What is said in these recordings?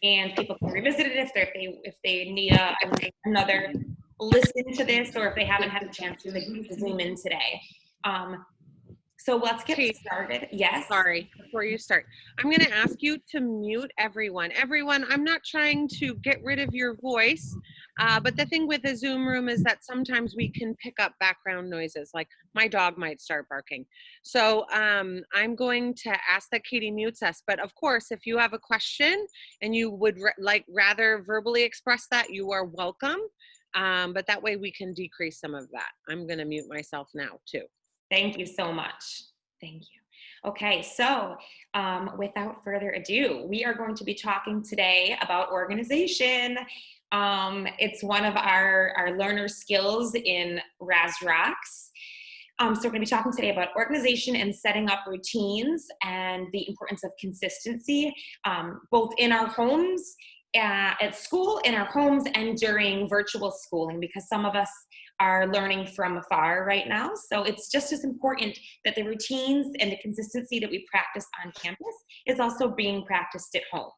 And people can revisit it if they need another listen to this, or if they haven't had a chance to zoom in today. So let's get started. Yes. Sorry, before you start, I'm going to ask you to mute everyone. Everyone, I'm not trying to get rid of your voice, but the thing with the Zoom room is that sometimes we can pick up background noises, like my dog might start barking. So I'm going to ask that Katie mutes us. But of course, if you have a question and you would rather verbally express that, you are welcome. But that way we can decrease some of that. I'm going to mute myself now too. Thank you so much. Thank you. Okay, so without further ado, we are going to be talking today about organization. It's one of our learner skills in RAS-ROCS. So we're going to be talking today about organization and setting up routines and the importance of consistency, both in our homes, at school, in our homes, and during virtual schooling, because some of us are learning from afar right now. So it's just as important that the routines and the consistency that we practice on campus is also being practiced at home.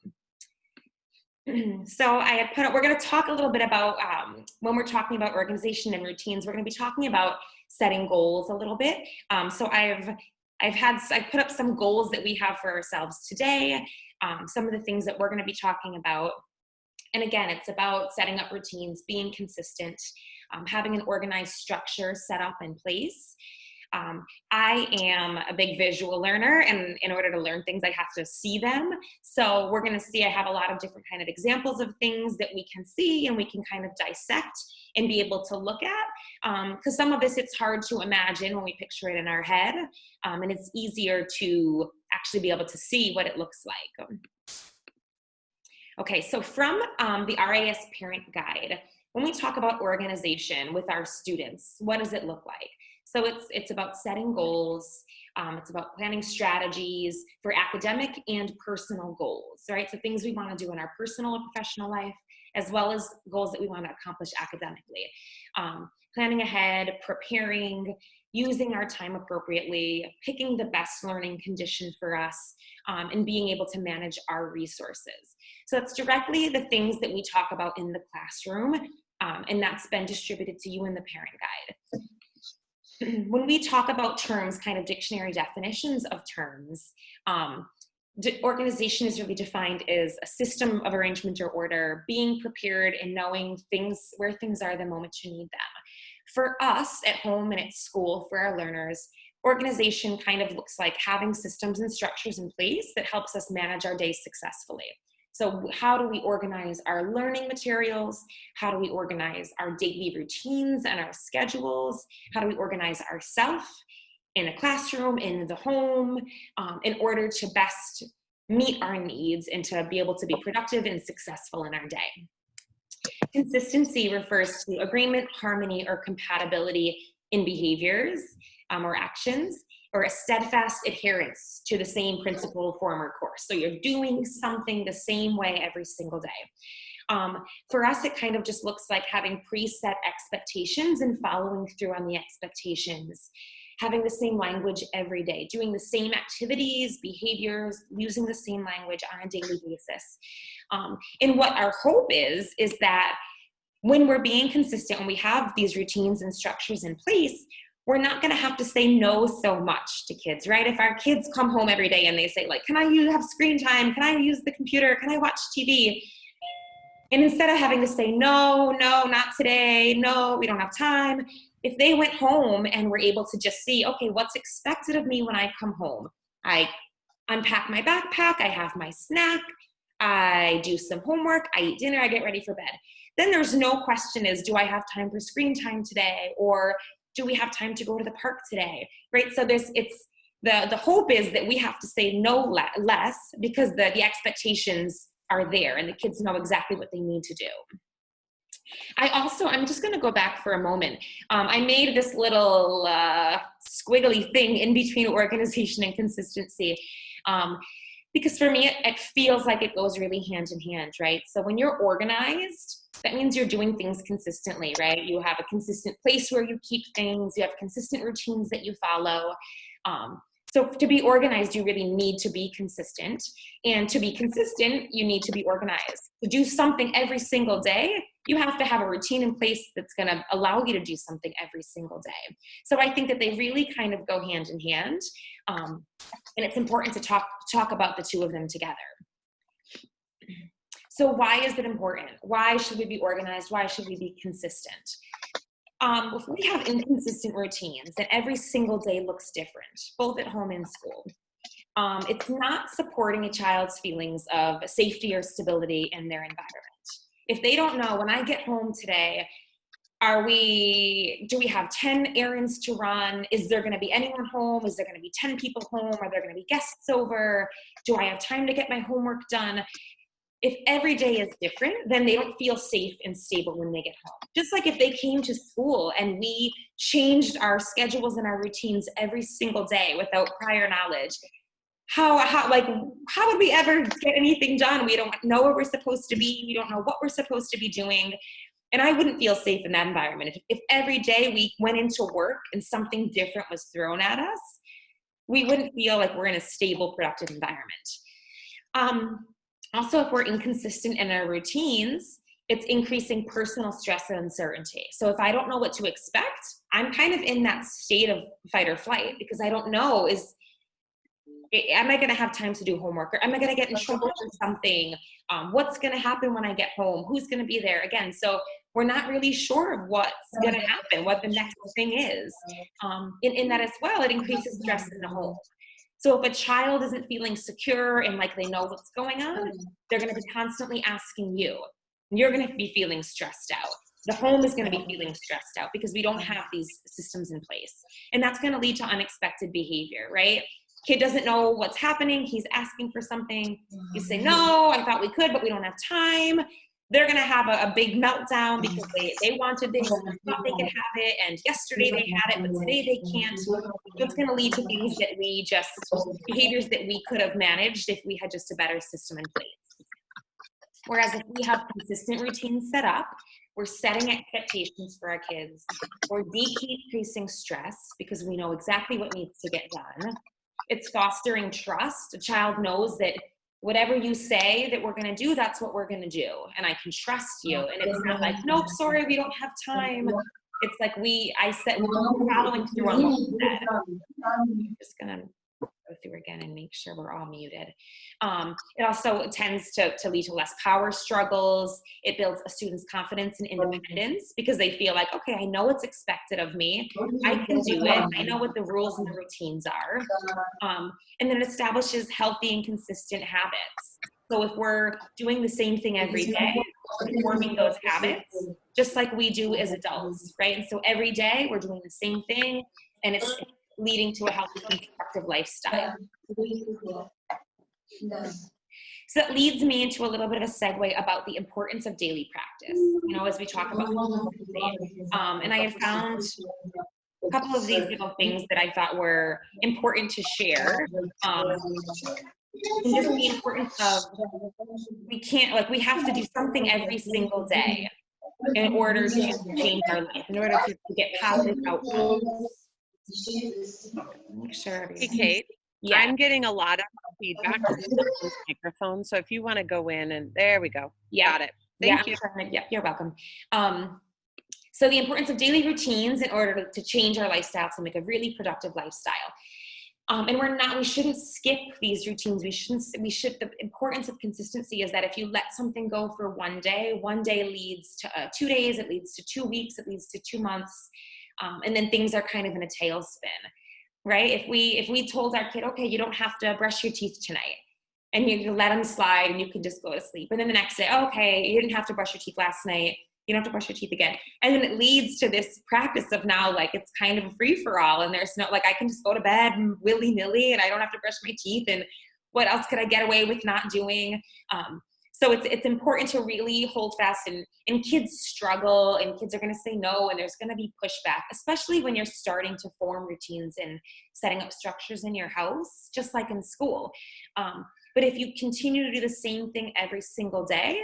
So I had put up, we're going to talk a little bit about, when we're talking about organization and routines, we're going to be talking about setting goals a little bit. So I've put up some goals that we have for ourselves today, some of the things that we're going to be talking about. And again, it's about setting up routines, being consistent, having an organized structure set up in place. I am a big visual learner, and in order to learn things, I have to see them. So we're going to see, I have a lot of different kind of examples of things that we can see and we can kind of dissect and be able to look at. Because some of this, it's hard to imagine when we picture it in our head. And it's easier to actually be able to see what it looks like. Okay, so from the RAS Parent Guide, when we talk about organization with our students, what does it look like? So it's about setting goals, it's about planning strategies for academic and personal goals, right? So things we want to do in our personal and professional life, as well as goals that we want to accomplish academically. Planning ahead, preparing, using our time appropriately, picking the best learning condition for us, and being able to manage our resources. So it's directly the things that we talk about in the classroom, and that's been distributed to you in the parent guide. When we talk about terms, kind of dictionary definitions of terms, organization is really defined as a system of arrangement or order, being prepared and knowing things, where things are the moment you need them. For us at home and at school, for our learners, organization kind of looks like having systems and structures in place that helps us manage our day successfully. So how do we organize our learning materials? How do we organize our daily routines and our schedules? How do we organize ourselves in a classroom, in the home, in order to best meet our needs and to be able to be productive and successful in our day? Consistency refers to agreement, harmony, or compatibility in behaviors or actions, or a steadfast adherence to the same principle, form, or course. So you're doing something the same way every single day. For us, it kind of just looks like having preset expectations and following through on the expectations, having the same language every day, doing the same activities, behaviors, using the same language on a daily basis. And what our hope is that when we're being consistent, when we have these routines and structures in place, we're not going to have to say no so much to kids, right? If our kids come home every day and they say, like, can I have screen time? Can I use the computer? Can I watch TV? And instead of having to say, no, not today, no, we don't have time, if they went home and were able to just see, okay, what's expected of me when I come home? I unpack my backpack, I have my snack, I do some homework, I eat dinner, I get ready for bed. Then there's no question is, do I have time for screen time today? Or do we have time to go to the park today? Right? So the hope is that we have to say no less because the expectations are there and the kids know exactly what they need to do. I'm just going to go back for a moment. I made this little squiggly thing in between organization and consistency. Because for me, it feels like it goes really hand in hand, right? So when you're organized, that means you're doing things consistently, right? You have a consistent place where you keep things, you have consistent routines that you follow. So to be organized, you really need to be consistent. And to be consistent, you need to be organized. To do something every single day, you have to have a routine in place that's going to allow you to do something every single day. So I think that they really kind of go hand in hand. And it's important to talk about the two of them together. So why is it important? Why should we be organized? Why should we be consistent? If we have inconsistent routines, then every single day looks different, both at home and school. It's not supporting a child's feelings of safety or stability in their environment. If they don't know, when I get home today, do we have 10 errands to run? Is there going to be anyone home? Is there going to be 10 people home? Are there going to be guests over? Do I have time to get my homework done? If every day is different, then they don't feel safe and stable when they get home. Just like if they came to school and we changed our schedules and our routines every single day without prior knowledge, how would we ever get anything done? We don't know where we're supposed to be. We don't know what we're supposed to be doing. And I wouldn't feel safe in that environment. If every day we went into work and something different was thrown at us, we wouldn't feel like we're in a stable, productive environment. Also, if we're inconsistent in our routines, it's increasing personal stress and uncertainty. So if I don't know what to expect, I'm kind of in that state of fight or flight because I don't know, am I going to have time to do homework? Or am I going to get in trouble for something? What's going to happen when I get home? Who's going to be there? Again, so we're not really sure of what's going to happen, what the next thing is. In that as well, it increases stress in the home. So if a child isn't feeling secure and like they know what's going on, they're going to be constantly asking you. You're going to be feeling stressed out. The home is going to be feeling stressed out because we don't have these systems in place. And that's going to lead to unexpected behavior, right? Kid doesn't know what's happening. He's asking for something. You say, no, I thought we could, but we don't have time. They're going to have a big meltdown because they wanted this and thought they could have it. And yesterday they had it, but today they can't. So it's going to lead to things behaviors that we could have managed if we had just a better system in place. Whereas if we have consistent routines set up, we're setting expectations for our kids. We're decreasing stress because we know exactly what needs to get done. It's fostering trust. A child knows that whatever you say that we're going to do, that's what we're going to do. And I can trust you. And it's not like, nope, sorry, we don't have time. It's like we're following through on what we said. I'm just going to go through again and make sure we're all muted. It also tends to lead to less power struggles. It builds a student's confidence and independence because they feel like, okay, I know what's expected of me. I can do it. I know what the rules and the routines are. And then it establishes healthy and consistent habits. So if we're doing the same thing every day, we're forming those habits just like we do as adults, right? And so every day we're doing the same thing and it's leading to a healthy, constructive lifestyle. So that leads me into a little bit of a segue about the importance of daily practice, as we talk about and I have found a couple of these little things that I thought were important to share. And just the importance of we have to do something every single day in order to change our life, in order to get positive outcomes. Make sure. Hey, Kate. Yeah. I'm getting a lot of feedback on this microphone. So if you want to go in and there we go. Yeah. Got it. Thank you. You're welcome. So the importance of daily routines in order to change our lifestyle to make a really productive lifestyle. And we shouldn't skip these routines. The importance of consistency is that if you let something go for one day leads to 2 days, it leads to 2 weeks, it leads to 2 months. And then things are kind of in a tailspin, right? If we told our kid, okay, you don't have to brush your teeth tonight, and you let them slide and you can just go to sleep. And then the next day, okay, you didn't have to brush your teeth last night. You don't have to brush your teeth again. And then it leads to this practice of now, it's kind of a free for all. And there's no, I can just go to bed willy-nilly and I don't have to brush my teeth. And what else could I get away with not doing? So it's important to really hold fast, and kids struggle and kids are going to say no, and there's going to be pushback, especially when you're starting to form routines and setting up structures in your house, just like in school. But if you continue to do the same thing every single day,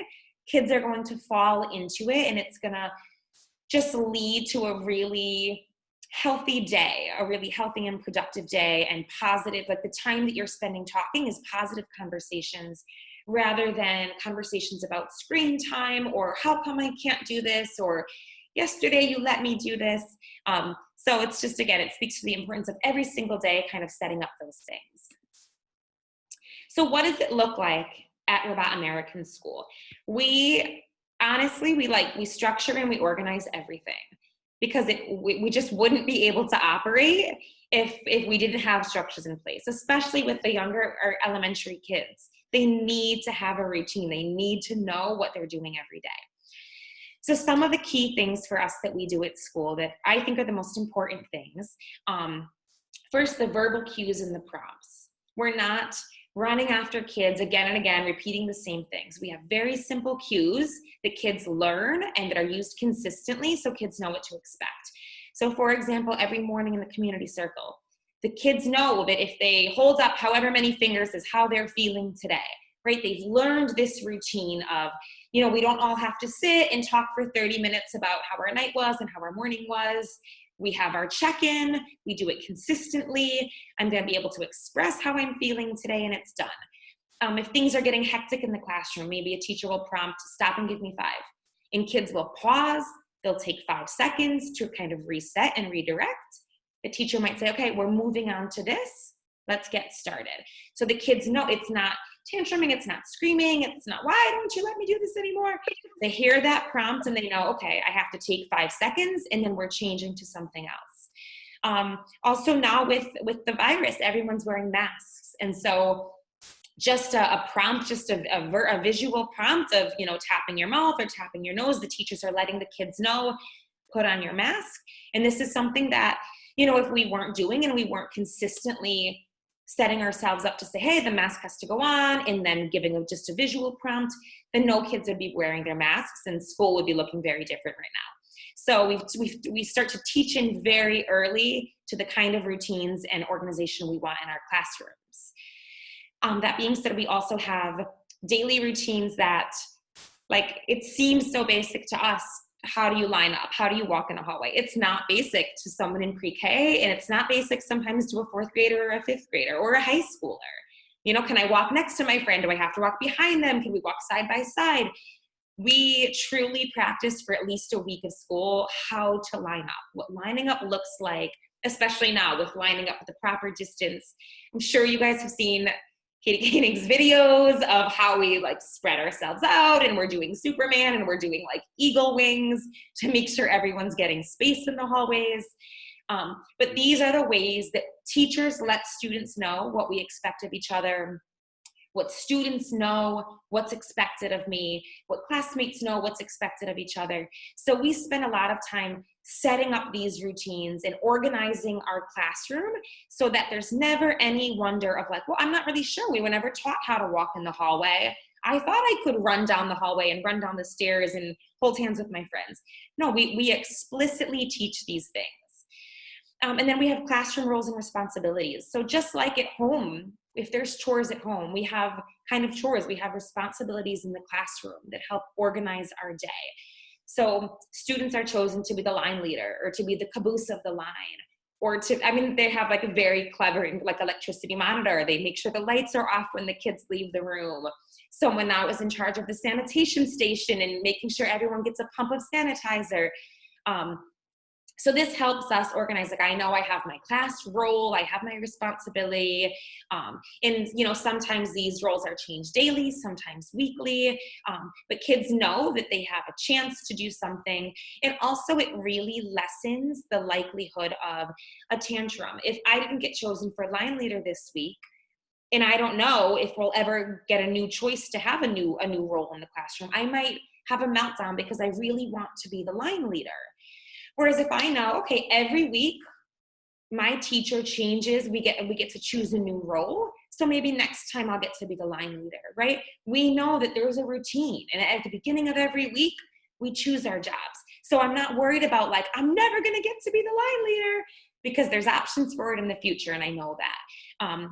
kids are going to fall into it, and it's going to just lead to a really healthy day, a really healthy and productive day, and positive, like the time that you're spending talking is positive conversations rather than conversations about screen time or how come I can't do this or yesterday you let me do this. So it's just, again, it speaks to the importance of every single day kind of setting up those things. So what does it look like at Rabat American School? We honestly, we structure and we organize everything because we just wouldn't be able to operate if we didn't have structures in place, especially with the younger or elementary kids. They need to have a routine. They need to know what they're doing every day. So some of the key things for us that we do at school that I think are the most important things. First, the verbal cues and the prompts. We're not running after kids again and again, repeating the same things. We have very simple cues that kids learn and that are used consistently so kids know what to expect. So for example, every morning in the community circle, the kids know that if they hold up however many fingers is how they're feeling today, right? They've learned this routine of, we don't all have to sit and talk for 30 minutes about how our night was and how our morning was. We have our check-in, we do it consistently. I'm gonna be able to express how I'm feeling today and it's done. If things are getting hectic in the classroom, maybe a teacher will prompt, stop and give me 5. And kids will pause, they'll take 5 seconds to kind of reset and redirect. The teacher might say, okay, we're moving on to this, let's get started. So the kids know it's not tantruming, it's not screaming, it's not, why don't you let me do this anymore? They hear that prompt and they know, okay, I have to take 5 seconds and then we're changing to something else. Also now with the virus, everyone's wearing masks. And so just a prompt, just a visual prompt of, tapping your mouth or tapping your nose, the teachers are letting the kids know, put on your mask. And this is something that, if we weren't doing and we weren't consistently setting ourselves up to say, hey, the mask has to go on, and then giving just a visual prompt, then no kids would be wearing their masks and school would be looking very different right now. So we start to teach in very early to the kind of routines and organization we want in our classrooms. That being said, we also have daily routines that, it seems so basic to us. How do you line up? How do you walk in a hallway? It's not basic to someone in pre-K, and it's not basic sometimes to a 4th grader or a 5th grader or a high schooler. Can I walk next to my friend? Do I have to walk behind them? Can we walk side by side? We truly practice for at least a week of school how to line up, what lining up looks like, especially now with lining up at the proper distance. I'm sure you guys have seen Katie Koenig's videos of how we spread ourselves out and we're doing Superman and we're doing eagle wings to make sure everyone's getting space in the hallways. But these are the ways that teachers let students know what we expect of each other, what students know what's expected of me, what classmates know what's expected of each other. So we spend a lot of time setting up these routines and organizing our classroom so that there's never any wonder of well, I'm not really sure. We were never taught how to walk in the hallway. I thought I could run down the hallway and run down the stairs and hold hands with my friends. No, we explicitly teach these things. And then we have classroom roles and responsibilities. So just like at home, if there's chores at home, we have kind of chores. We have responsibilities in the classroom that help organize our day. So students are chosen to be the line leader or to be the caboose of the line, or they have a very clever electricity monitor. They make sure the lights are off when the kids leave the room. Someone now is in charge of the sanitation station and making sure everyone gets a pump of sanitizer. So this helps us organize, I know I have my class role, I have my responsibility, and sometimes these roles are changed daily, sometimes weekly, but kids know that they have a chance to do something, and also it really lessens the likelihood of a tantrum. If I didn't get chosen for line leader this week, and I don't know if we'll ever get a new choice to have a new role in the classroom, I might have a meltdown because I really want to be the line leader. Whereas if I know, okay, every week my teacher changes, we get to choose a new role. So maybe next time I'll get to be the line leader, right? We know that there's a routine, and at the beginning of every week, we choose our jobs. So I'm not worried about I'm never gonna get to be the line leader, because there's options for it in the future, and I know that.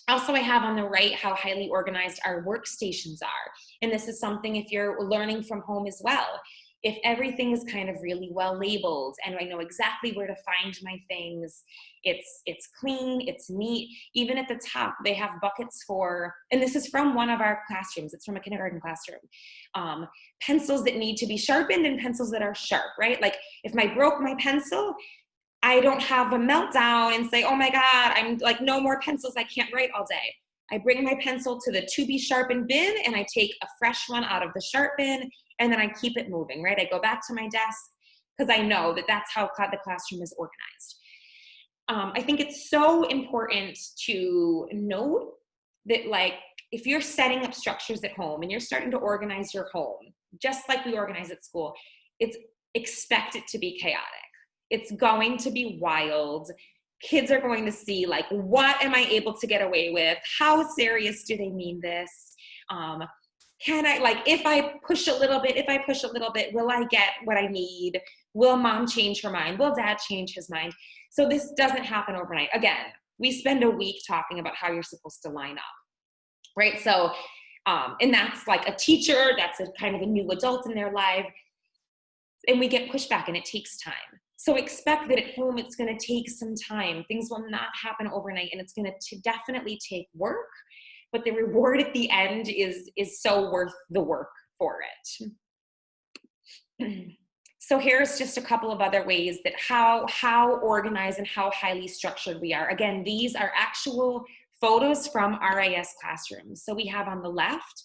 Also, I have on the right how highly organized our workstations are. And this is something if you're learning from home as well. If everything is kind of really well labeled and I know exactly where to find my things, it's clean, it's neat. Even at the top, they have buckets for, and this is from one of our classrooms, it's from a kindergarten classroom, pencils that need to be sharpened and pencils that are sharp, right? Like if I broke my pencil, I don't have a meltdown and say, oh my God, I'm like, no more pencils, I can't write all day. I bring my pencil to the to be sharpened bin and I take a fresh one out of the sharp bin and then I keep it moving, right? I go back to my desk because I know that that's how the classroom is organized. I think it's so important to note that, like, if you're setting up structures at home and you're starting to organize your home, just like we organize at school, it's expect it to be chaotic. It's going to be wild. Kids are going to see, like, what am I able to get away with? How serious do they mean this? Can I, like, if I push a little bit, will I get what I need? Will mom change her mind? Will dad change his mind? So this doesn't happen overnight. Again, we spend a week talking about how you're supposed to line up, right? So, and that's like a teacher, that's a kind of a new adult in their life, and we get pushback and it takes time. So expect that at home, it's going to take some time. Things will not happen overnight, and it's going to definitely take work, but the reward at the end is so worth the work for it. So here's just a couple of other ways that how organized and how highly structured we are. Again, these are actual photos from RIS classrooms. So we have on the left,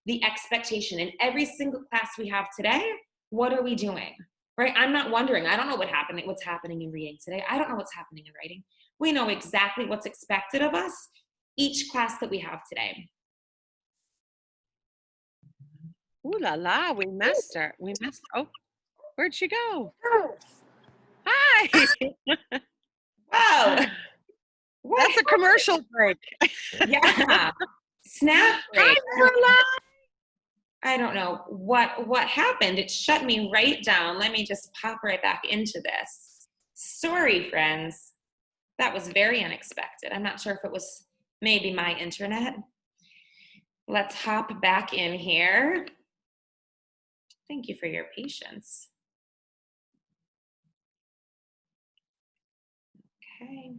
the expectation in every single class we have today. What are we doing? Right? I'm not wondering. I don't know what's happening in reading today. I don't know what's happening in writing. We know exactly what's expected of us each class that we have today. Ooh la la, we missed her. Oh, where'd she go? Hi. Wow. That's a commercial break. Yeah. Snap break. Hi, I don't know what happened. It shut me right down. Let me just pop right back into this. Sorry, friends. That was very unexpected. I'm not sure if it was maybe my internet. Let's hop back in here. Thank you for your patience. Okay.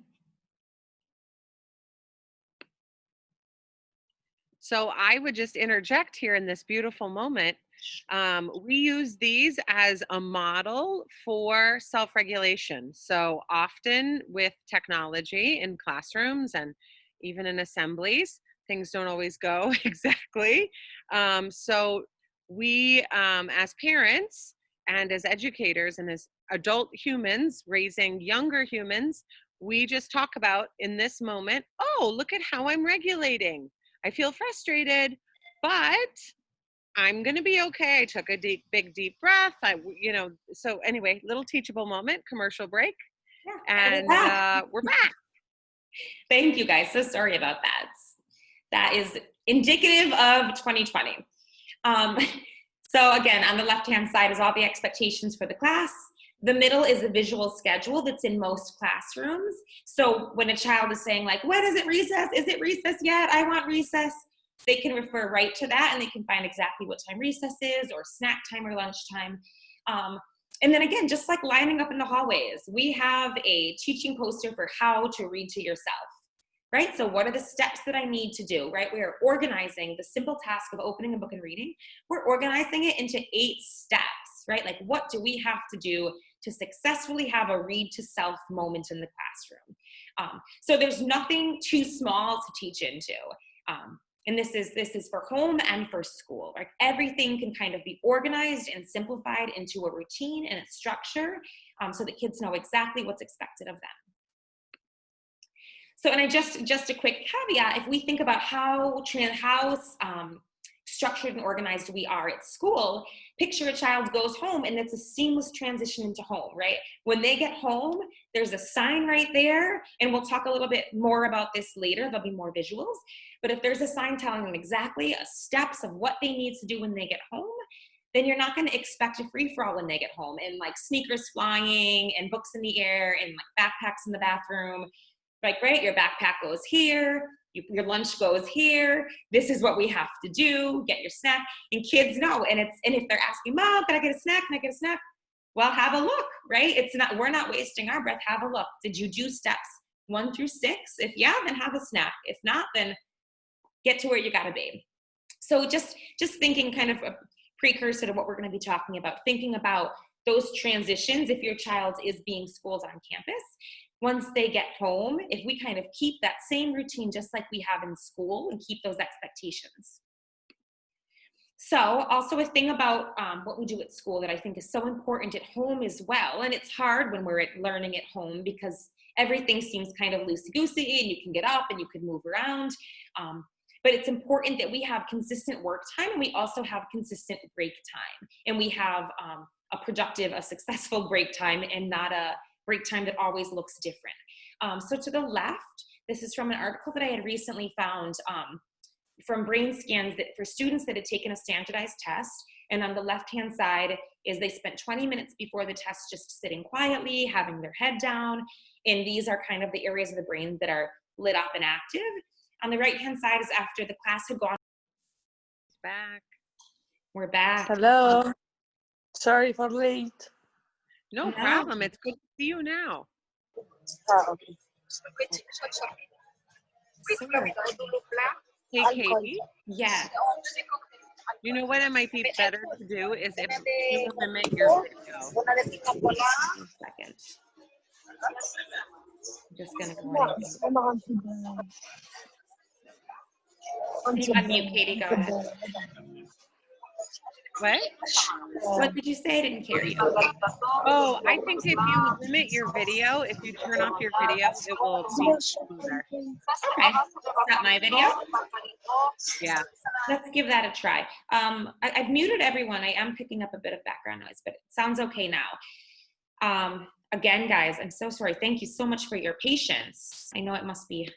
So I would just interject here in this beautiful moment. We use these as a model for self-regulation. So often with technology in classrooms and even in assemblies, things don't always go exactly. So we, as parents and as educators and as adult humans raising younger humans, we just talk about in this moment, oh, look at how I'm regulating. I feel frustrated, but I'm going to be okay. I took a big, deep breath. So anyway, little teachable moment, commercial break. Yeah, and we're back. Thank you guys. So sorry about that. That is indicative of 2020. So again, on the left-hand side is all the expectations for the class. The middle is a visual schedule that's in most classrooms. So when a child is saying, like, when is it recess? Is it recess yet? I want recess. They can refer right to that and they can find exactly what time recess is, or snack time or lunchtime. And then again, just like lining up in the hallways, we have a teaching poster for how to read to yourself, right? So what are the steps that I need to do, right? We are organizing the simple task of opening a book and reading. We're organizing it into 8 steps, right? Like, what do we have to do to successfully have a read to self moment in the classroom? So there's nothing too small to teach into. And this is for home and for school. Like, everything can kind of be organized and simplified into a routine and a structure, so that kids know exactly what's expected of them. So, and I just a quick caveat, if we think about how structured and organized we are at school, picture a child goes home and it's a seamless transition into home, right? When they get home, there's a sign right there, and we'll talk a little bit more about this later. There'll be more visuals, but if there's a sign telling them exactly steps of what they need to do when they get home, then you're not going to expect a free-for-all when they get home and like sneakers flying and books in the air and like backpacks in the bathroom. Like, right, your backpack goes here, your lunch goes here. This is what we have to do. Get your snack. And kids know. And if they're asking, Mom, can I get a snack? Can I get a snack? Well, have a look, right? We're not wasting our breath. Have a look. Did you do steps 1 through 6? If yeah, then have a snack. If not, then get to where you gotta be. So just thinking, kind of a precursor to what we're going to be talking about, thinking about those transitions if your child is being schooled on campus. Once they get home, if we kind of keep that same routine just like we have in school and keep those expectations. So also a thing about what we do at school that I think is so important at home as well, and it's hard when we're learning at home because everything seems kind of loosey-goosey and you can get up and you can move around. But it's important that we have consistent work time and we also have consistent break time. And we have a productive, a successful break time and not a break time that always looks different. So to the left, this is from an article that I had recently found from brain scans that for students that had taken a standardized test. And on the left-hand side is they spent 20 minutes before the test just sitting quietly, having their head down. And these are kind of the areas of the brain that are lit up and active. On the right-hand side is after the class had gone. Back. We're back. Hello. Sorry for late. No problem. It's good to see you now. Okay. Hey, Katie. Yeah. You know what it might be better to do is if you limit your video. 1 second. I'm just going to go ahead. Can you unmute, Katie? Go ahead. What? What did you say? I didn't hear you. Oh, I think if you limit your video, if you turn off your video, it will be smoother. Okay. Is that my video? Yeah. Let's give that a try. I've muted everyone. I am picking up a bit of background noise, but it sounds okay now. Again, guys, I'm so sorry. Thank you so much for your patience. I know it must be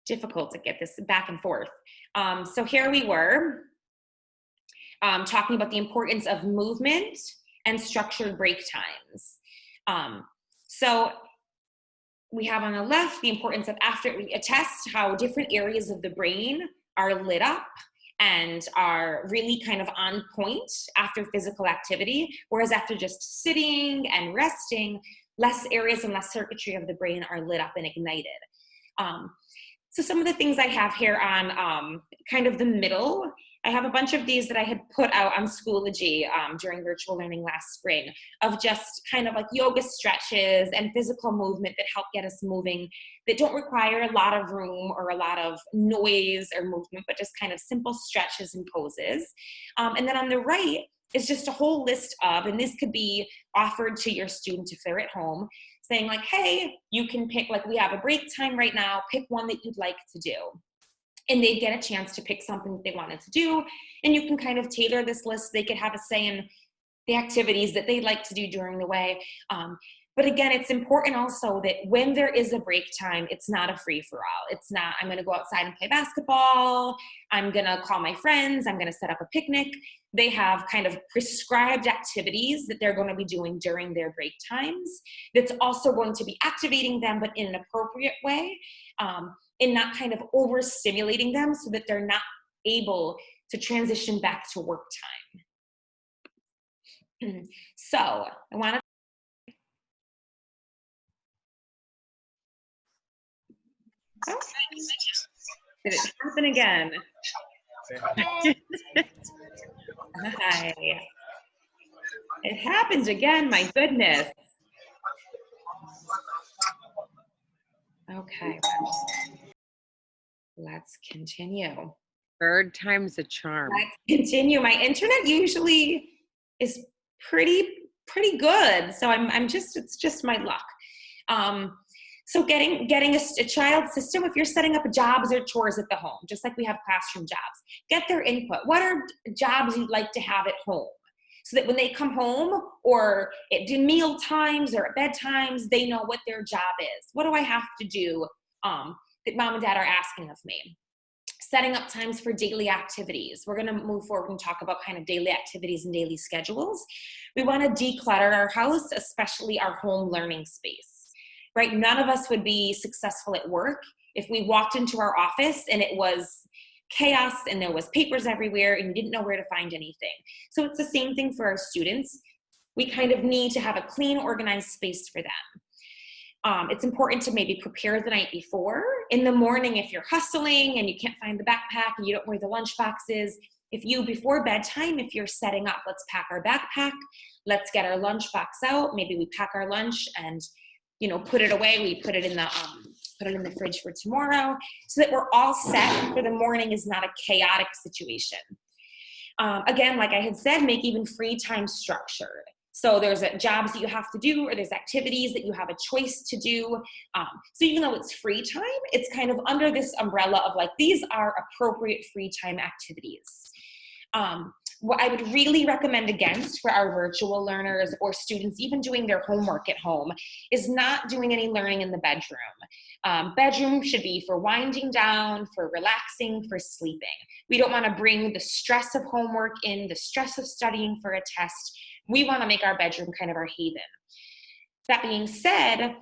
difficult to get this back and forth. So here we were talking about the importance of movement and structured break times. So we have on the left the importance of after a test, how different areas of the brain are lit up and are really kind of on point after physical activity, whereas after just sitting and resting, less areas and less circuitry of the brain are lit up and ignited. So some of the things I have here on kind of the middle, I have a bunch of these that I had put out on Schoology during virtual learning last spring of just kind of like yoga stretches and physical movement that help get us moving, that don't require a lot of room or a lot of noise or movement, but just kind of simple stretches and poses. And then on the right is just a whole list of, and this could be offered to your student if they're at home, saying like, hey, you can pick, like we have a break time right now, pick one that you'd like to do. And they'd get a chance to pick something that they wanted to do. And you can kind of tailor this list. They could have a say in the activities that they'd like to do during the way. But again, it's important also that when there is a break time, it's not a free-for-all. It's not, I'm gonna go outside and play basketball. I'm gonna call my friends. I'm gonna set up a picnic. They have kind of prescribed activities that they're gonna be doing during their break times that's also going to be activating them, but in an appropriate way. And not kind of overstimulating them so that they're not able to transition back to work time. So I want to. Oh, did it happen again? Hi. It happened again, my goodness. Okay. Let's continue. Third time's a charm. Let's continue. My internet usually is pretty good, so it's just my luck. So getting a child system, if you're setting up jobs or chores at the home, just like we have classroom jobs, get their input. What are jobs you'd like to have at home? So that when they come home or at meal times or at bedtimes, they know what their job is. What do I have to do that mom and dad are asking of me? Setting up times for daily activities. We're gonna move forward and talk about kind of daily activities and daily schedules. We wanna declutter our house, especially our home learning space. right? None of us would be successful at work if we walked into our office and it was chaos and there was papers everywhere and you didn't know where to find anything. So it's the same thing for our students. We kind of need to have a clean, organized space for them. It's important to maybe prepare the night before. In the morning, if you're hustling and you can't find the backpack and you don't know where the lunch box is, if you, before bedtime, if you're setting up, let's pack our backpack, let's get our lunch box out, maybe we pack our lunch and, put it away, we put it in the fridge for tomorrow, so that we're all set for the morning is not a chaotic situation. Again, like I had said, make even free time structured. So there's jobs that you have to do, or there's activities that you have a choice to do. So even though it's free time, it's kind of under this umbrella of like, these are appropriate free time activities. What I would really recommend against for our virtual learners or students even doing their homework at home is not doing any learning in the bedroom. Bedroom should be for winding down, for relaxing, for sleeping. We don't want to bring the stress of homework in, the stress of studying for a test. We want to make our bedroom kind of our haven. That being said,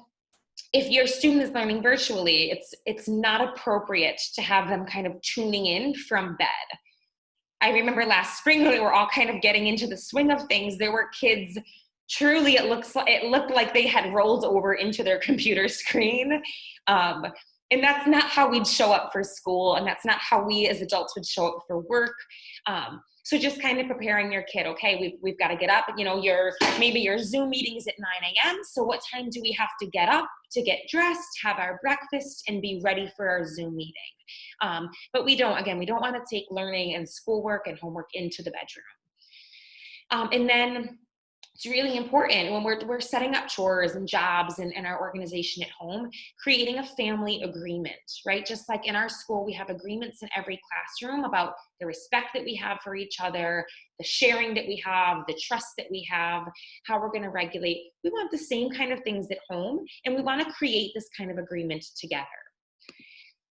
if your student is learning virtually, it's not appropriate to have them kind of tuning in from bed. I remember last spring when we were all kind of getting into the swing of things, there were kids, truly it looked like they had rolled over into their computer screen. And that's not how we'd show up for school, and that's not how we as adults would show up for work. So just kind of preparing your kid, okay, we've got to get up, maybe your Zoom meeting is at 9 a.m. So what time do we have to get up to get dressed, have our breakfast, and be ready for our Zoom meeting? But we don't want to take learning and schoolwork and homework into the bedroom. And then it's really important when we're setting up chores and jobs and our organization at home, creating a family agreement, right? Just like in our school, we have agreements in every classroom about the respect that we have for each other, the sharing that we have, the trust that we have, how we're going to regulate. We want the same kind of things at home, and we want to create this kind of agreement together.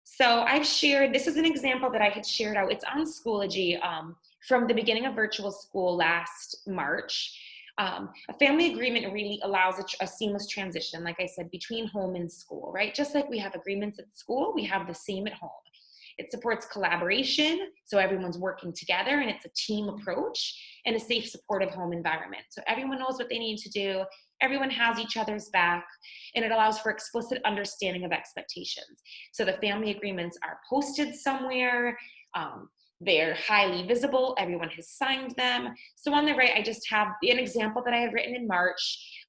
So I've shared, this is an example that I had shared out. It's on Schoology from the beginning of virtual school last March. A family agreement really allows a seamless transition, like I said, between home and school, right? Just like we have agreements at school, we have the same at home. It supports collaboration, so everyone's working together, and it's a team approach and a safe, supportive home environment. So everyone knows what they need to do, everyone has each other's back, and it allows for explicit understanding of expectations. So the family agreements are posted somewhere, they're highly visible, everyone has signed them. So on the right, I just have an example that I had written in March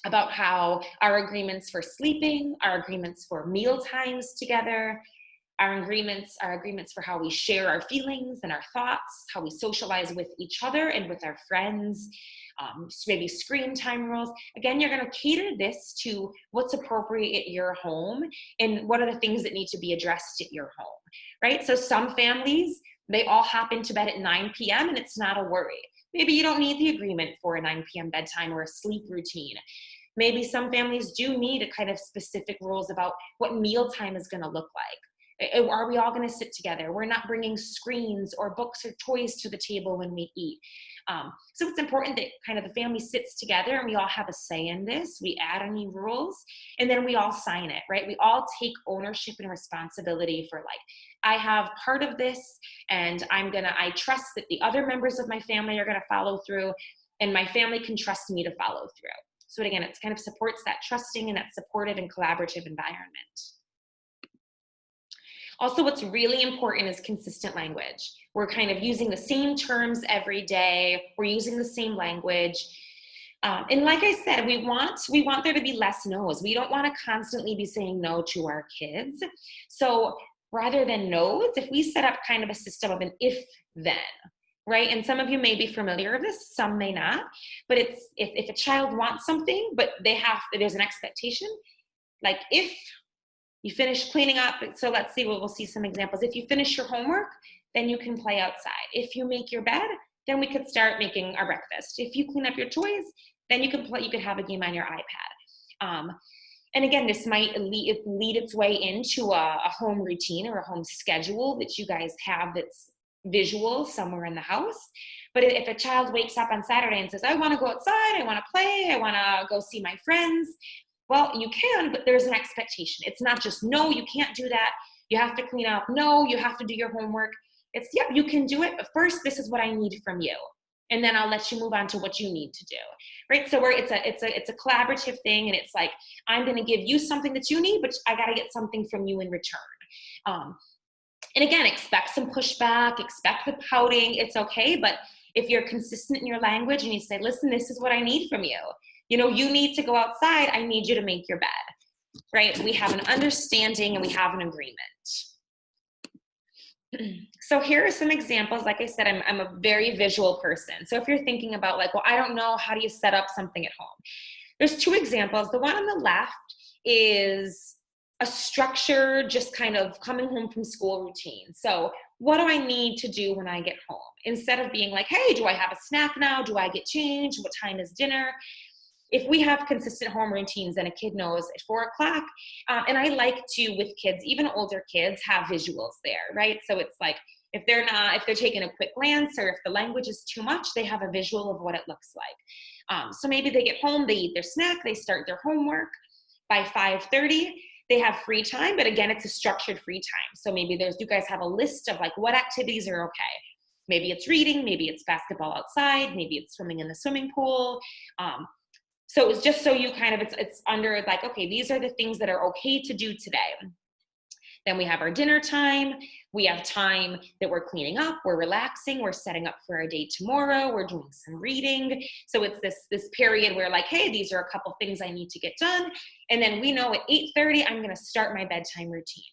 about how our agreements for sleeping, our agreements for meal times together, our agreements for how we share our feelings and our thoughts, how we socialize with each other and with our friends, maybe screen time rules. Again, you're going to cater this to what's appropriate at your home and what are the things that need to be addressed at your home, right? So some families, they all hop into bed at 9 p.m. and it's not a worry. Maybe you don't need the agreement for a 9 p.m. bedtime or a sleep routine. Maybe some families do need a kind of specific rules about what mealtime is going to look like. Are we all going to sit together? We're not bringing screens or books or toys to the table when we eat. So it's important that kind of the family sits together and we all have a say in this. We add any rules and then we all sign it, right? We all take ownership and responsibility for like, I have part of this and I trust that the other members of my family are going to follow through and my family can trust me to follow through. So again, it kind of supports that trusting and that supportive and collaborative environment. Also, what's really important is consistent language. We're kind of using the same terms every day. We're using the same language. And like I said, we want there to be less no's. We don't want to constantly be saying no to our kids. So rather than no's, if we set up kind of a system of an if-then, right? And some of you may be familiar with this, some may not. But it's if a child wants something, but there's an expectation, like if you finish cleaning up, so let's see, we'll see some examples. If you finish your homework, then you can play outside. If you make your bed, then we could start making our breakfast. If you clean up your toys, then you could have a game on your iPad. And again, this might lead its way into a home routine or a home schedule that you guys have that's visual somewhere in the house. But if a child wakes up on Saturday and says, I want to go outside, I want to play, I want to go see my friends, Well, you can, but there's an expectation. It's not just, no, you can't do that. You have to clean up. No, you have to do your homework. It's, yeah, you can do it, but first, this is what I need from you. And then I'll let you move on to what you need to do, right? So it's a collaborative thing, and it's like, I'm going to give you something that you need, but I got to get something from you in return. And again, expect some pushback, expect the pouting. It's okay, but if you're consistent in your language and you say, listen, this is what I need from you. You know, you need to go outside. I need you to make your bed, right? We have an understanding and we have an agreement. So here are some examples. Like I said, I'm a very visual person. So if you're thinking about like, well, I don't know, how do you set up something at home? There's two examples. The one on the left is a structured, just kind of coming home from school routine. So what do I need to do when I get home? Instead of being like, hey, do I have a snack now? Do I get changed? What time is dinner? If we have consistent home routines, then a kid knows at 4 o'clock. And I like to, with kids, even older kids, have visuals there, right? So it's like, if they're taking a quick glance, or if the language is too much, they have a visual of what it looks like. So maybe they get home, they eat their snack, they start their homework. By 5:30, they have free time, but again, it's a structured free time. So maybe you guys have a list of like what activities are okay. Maybe it's reading, maybe it's basketball outside, maybe it's swimming in the swimming pool. So it's just so you kind of, it's under like, okay, these are the things that are okay to do today. Then we have our dinner time. We have time that we're cleaning up, we're relaxing, we're setting up for our day tomorrow, we're doing some reading. So it's this period where like, hey, these are a couple things I need to get done. And then we know at 8:30, I'm gonna start my bedtime routine.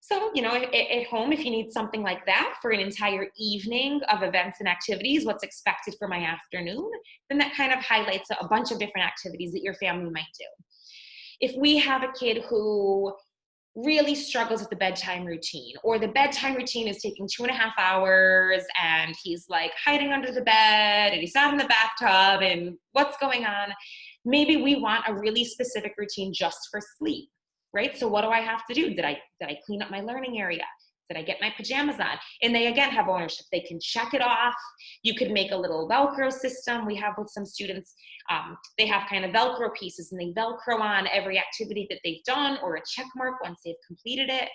So, you know, at home, if you need something like that for an entire evening of events and activities, what's expected for my afternoon, then that kind of highlights a bunch of different activities that your family might do. If we have a kid who really struggles with the bedtime routine, or the bedtime routine is taking 2.5 hours and he's like hiding under the bed and he's not in the bathtub and what's going on, maybe we want a really specific routine just for sleep. Right? So what do I have to do? Did I clean up my learning area? Did I get my pajamas on? And they again have ownership. They can check it off. You could make a little Velcro system. We have with some students, they have kind of Velcro pieces and they Velcro on every activity that they've done, or a check mark once they've completed it.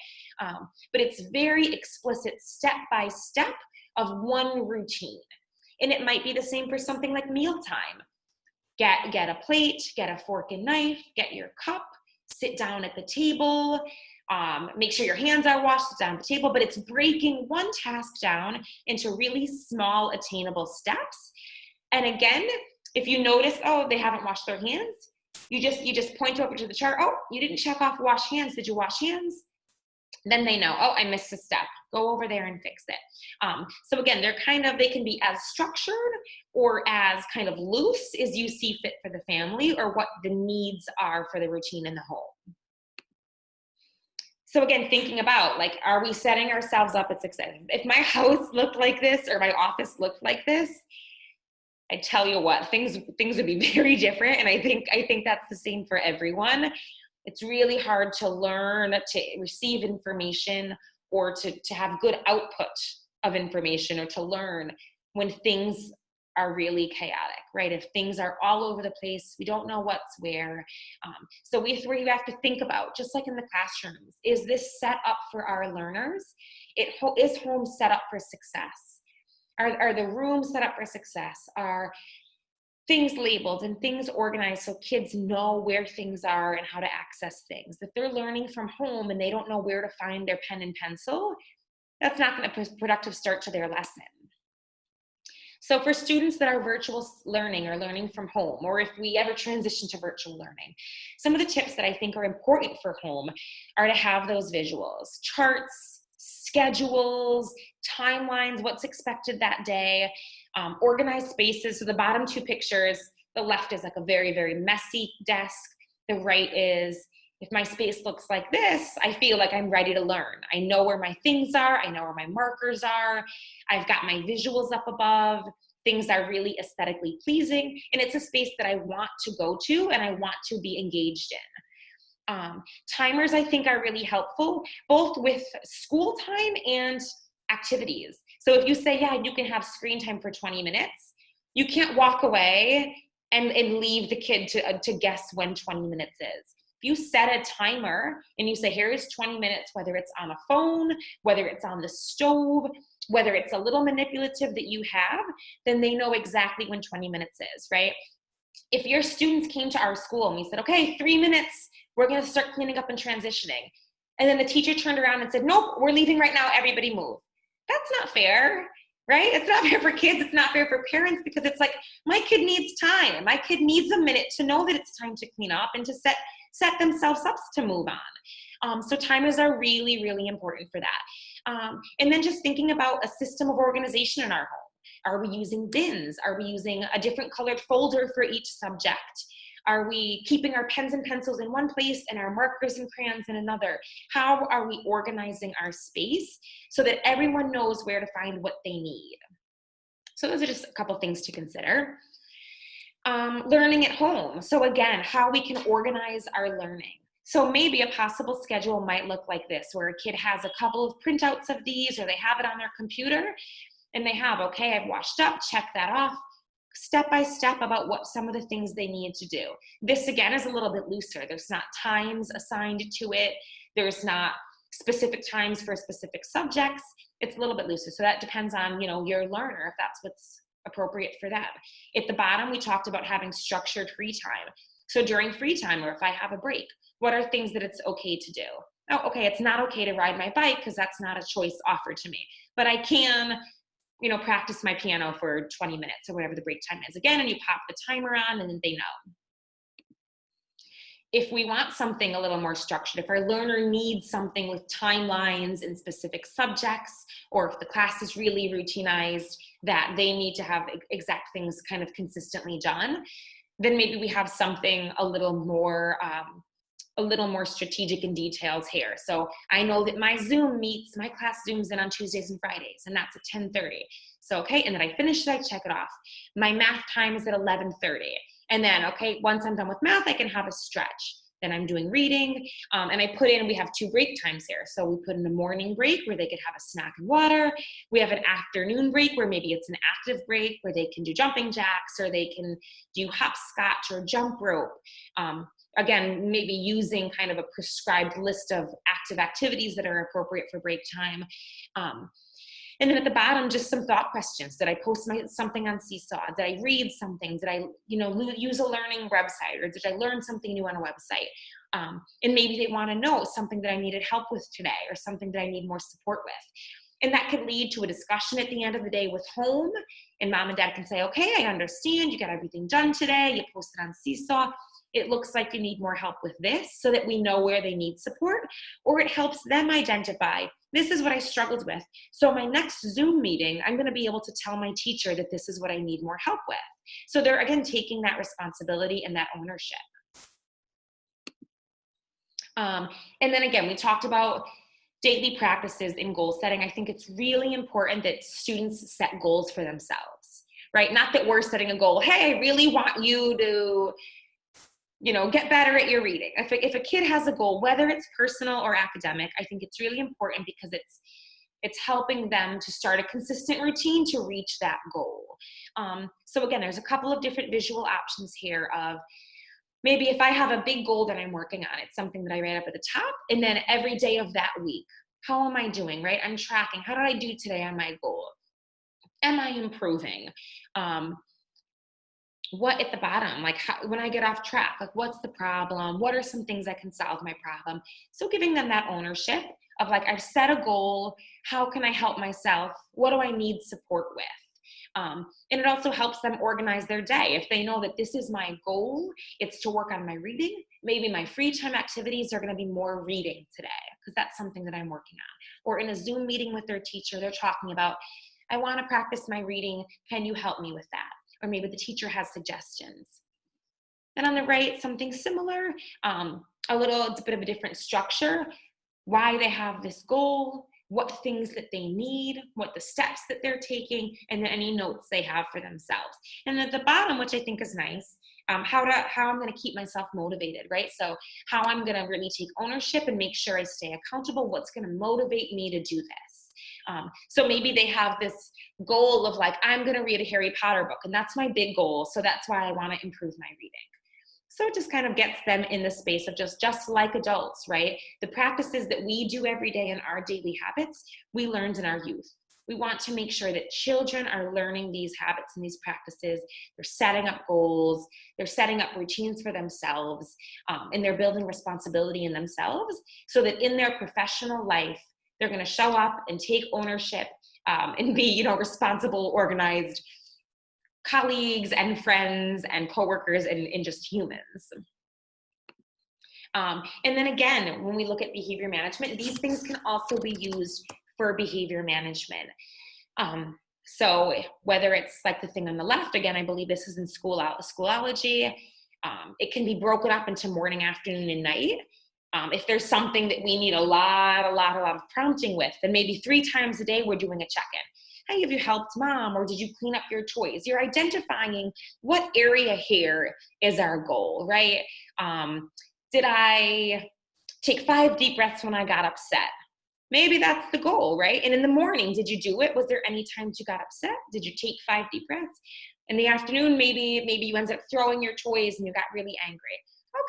But it's very explicit step by step of one routine. And it might be the same for something like mealtime. Get a plate, get a fork and knife, get your cup, sit down at the table, make sure your hands are washed, sit down at the table, but it's breaking one task down into really small, attainable steps. And again, if you notice, oh, they haven't washed their hands, you just point over to the chart, oh, you didn't check off wash hands, did you wash hands? Then they know, oh, I missed a step. Go over there and fix it. So again, they can be as structured or as kind of loose as you see fit for the family, or what the needs are for the routine in the home. So again, thinking about like, are we setting ourselves up at success? If my house looked like this or my office looked like this, I tell you what, things would be very different. And I think that's the same for everyone. It's really hard to learn, to receive information, or to have good output of information, or to learn when things are really chaotic, right? If things are all over the place, we don't know what's where. So we have to think about, just like in the classrooms, is this set up for our learners? Is home set up for success? Are the rooms set up for success? Are things labeled and things organized so kids know where things are and how to access things? If they're learning from home and they don't know where to find their pen and pencil, that's not going to be a productive start to their lesson. So for students that are virtual learning or learning from home, or if we ever transition to virtual learning, some of the tips that I think are important for home are to have those visuals, charts, schedules, timelines, what's expected that day, organized spaces. So the bottom two pictures, the left is like a very, very messy desk. The right is, if my space looks like this, I feel like I'm ready to learn. I know where my things are. I know where my markers are. I've got my visuals up above. Things are really aesthetically pleasing. And it's a space that I want to go to and I want to be engaged in. Timers, I think, are really helpful, both with school time and activities. So if you say, yeah, you can have screen time for 20 minutes, you can't walk away and leave the kid to guess when 20 minutes is. If you set a timer and you say, here is 20 minutes, whether it's on a phone, whether it's on the stove, whether it's a little manipulative that you have, then they know exactly when 20 minutes is, right? If your students came to our school and we said, okay, 3 minutes, we're going to start cleaning up and transitioning. And then the teacher turned around and said, nope, we're leaving right now, everybody move. That's not fair, right? It's not fair for kids. It's not fair for parents, because it's like, my kid needs time. My kid needs a minute to know that it's time to clean up and to set themselves up to move on. So timers are really, really important for that. And then just thinking about a system of organization in our home. Are we using bins? Are we using a different colored folder for each subject? Are we keeping our pens and pencils in one place and our markers and crayons in another? How are we organizing our space so that everyone knows where to find what they need? So those are just a couple things to consider. Learning at home. So again, how we can organize our learning. So maybe a possible schedule might look like this, where a kid has a couple of printouts of these, or they have it on their computer, and they have, okay, I've washed up, check that off, step by step about what some of the things they need to do. This again is a little bit looser. There's not times assigned to it. There's not specific times for specific subjects. It's a little bit looser. So that depends on, your learner, if that's what's appropriate for them. At the bottom, we talked about having structured free time. So during free time, or if I have a break, what are things that it's okay to do? Oh, okay, it's not okay to ride my bike because that's not a choice offered to me, but I can practice my piano for 20 minutes or whatever the break time is. Again, and you pop the timer on and then they know. If we want something a little more structured, if our learner needs something with timelines in specific subjects, or if the class is really routinized that they need to have exact things kind of consistently done, then maybe we have something a little more strategic in details here. So I know that my class Zooms in on Tuesdays and Fridays, and that's at 10:30. So, okay, and then I finish it, I check it off. My math time is at 11:30. And then, okay, once I'm done with math, I can have a stretch. Then I'm doing reading, and we have 2 break times here. So we put in a morning break where they could have a snack and water. We have an afternoon break where maybe it's an active break where they can do jumping jacks, or they can do hopscotch or jump rope. Again, maybe using kind of a prescribed list of active activities that are appropriate for break time. And then at the bottom, just some thought questions. Did I post something on Seesaw? Did I read something? Did I, use a learning website? Or did I learn something new on a website? And maybe they want to know something that I needed help with today, or something that I need more support with. And that could lead to a discussion at the end of the day with home. And mom and dad can say, okay, I understand. You got everything done today. You posted on Seesaw. It looks like you need more help with this, so that we know where they need support, or it helps them identify, this is what I struggled with. So my next Zoom meeting, I'm going to be able to tell my teacher that this is what I need more help with. So they're, again, taking that responsibility and that ownership. And then again, we talked about daily practices in goal setting. I think it's really important that students set goals for themselves, right? Not that we're setting a goal, hey, I really want you to get better at your reading. If a kid has a goal, whether it's personal or academic, I think it's really important, because it's helping them to start a consistent routine to reach that goal. So again, there's a couple of different visual options here of, maybe if I have a big goal that I'm working on, it's something that I ran up at the top, and then every day of that week, how am I doing, right? I'm tracking. How did I do today on my goal? Am I improving? What at the bottom, like when I get off track, like what's the problem? What are some things that can solve my problem? So giving them that ownership of, like, I've set a goal. How can I help myself? What do I need support with? And it also helps them organize their day. If they know that this is my goal, it's to work on my reading. Maybe my free time activities are going to be more reading today, because that's something that I'm working on. Or in a Zoom meeting with their teacher, they're talking about, I want to practice my reading. Can you help me with that? Or maybe the teacher has suggestions. And on the right, something similar, it's a bit of a different structure, why they have this goal, what things that they need, what the steps that they're taking, and then any notes they have for themselves. And at the bottom, which I think is nice, how I'm going to keep myself motivated, right? So how I'm going to really take ownership and make sure I stay accountable, what's going to motivate me to do this. So maybe they have this goal of like, I'm going to read a Harry Potter book, and that's my big goal. So that's why I want to improve my reading. So it just kind of gets them in the space of just like adults, right? The practices that we do every day in our daily habits, we learned in our youth. We want to make sure that children are learning these habits and these practices. They're setting up goals. They're setting up routines for themselves, and they're building responsibility in themselves so that in their professional life, they're going to show up and take ownership and be, responsible, organized colleagues and friends and coworkers and just humans. And then again, when we look at behavior management, these things can also be used for behavior management. So whether it's like the thing on the left, again, I believe this is in Schoolology, it can be broken up into morning, afternoon, and night. If there's something that we need a lot of prompting with, then maybe 3 times a day we're doing a check-in. Hey, have you helped mom, or did you clean up your toys? You're identifying what area here is our goal, right? Did I take 5 deep breaths when I got upset? Maybe that's the goal, right? And in the morning, did you do it? Was there any times you got upset? Did you take 5 deep breaths? In the afternoon, maybe you ended up throwing your toys and you got really angry.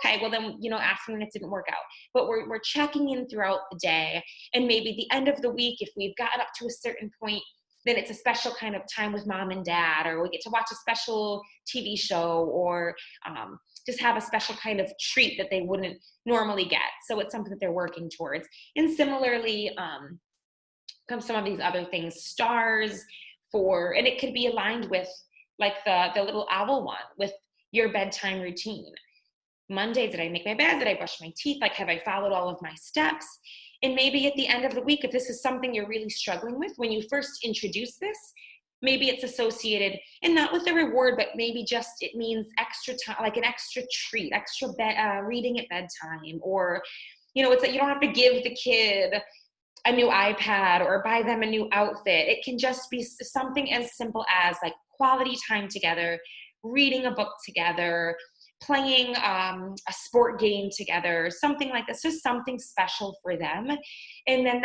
Okay, well then, afternoon it didn't work out. But we're checking in throughout the day, and maybe the end of the week, if we've gotten up to a certain point, then it's a special kind of time with mom and dad, or we get to watch a special TV show, or just have a special kind of treat that they wouldn't normally get. So it's something that they're working towards. And similarly, come some of these other things, stars and it could be aligned with like the little owl one with your bedtime routine. Monday, did I make my bed? Did I brush my teeth? Like, have I followed all of my steps? And maybe at the end of the week, if this is something you're really struggling with, when you first introduce this, maybe it's associated, and not with a reward, but maybe just it means extra time, like an extra treat, extra reading at bedtime, or, it's that you don't have to give the kid a new iPad or buy them a new outfit. It can just be something as simple as like quality time together, reading a book together, playing a sport game together, something like this, just something special for them. And then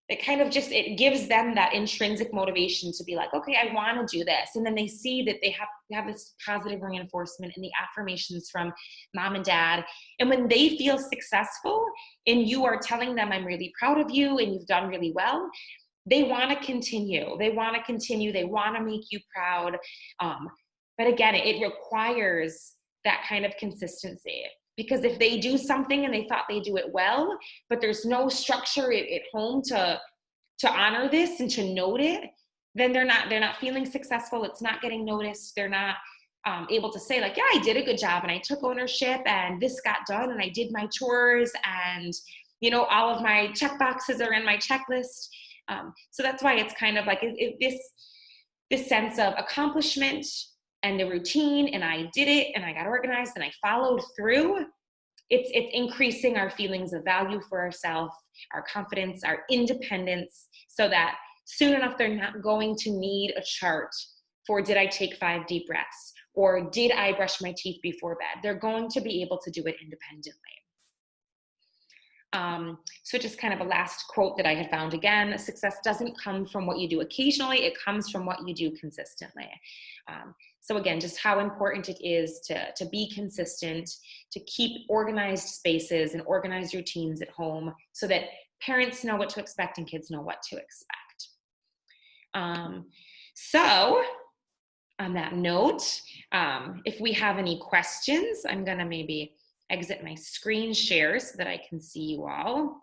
it gives them that intrinsic motivation to be like, okay, I want to do this. And then they see that they have this positive reinforcement and the affirmations from mom and dad. And when they feel successful and you are telling them, I'm really proud of you and you've done really well, they want to continue. They want to make you proud. But again, it requires that kind of consistency, because if they do something and they thought they do it well, but there's no structure at home to honor this and to note it, then they're not feeling successful. It's not getting noticed. They're not able to say like, yeah, I did a good job and I took ownership and this got done and I did my chores and, all of my check boxes are in my checklist. So that's why it's kind of like this sense of accomplishment and the routine, and I did it and I got organized and I followed through. It's increasing our feelings of value for ourselves, our confidence, our independence, so that soon enough they're not going to need a chart for did I take 5 deep breaths or did I brush my teeth before bed. They're going to be able to do it independently. So just kind of a last quote that I had found again, success doesn't come from what you do occasionally, it comes from what you do consistently. So again, just how important it is to be consistent, to keep organized spaces and organized routines at home so that parents know what to expect and kids know what to expect. So on that note, if we have any questions, I'm gonna maybe exit my screen share so that I can see you all.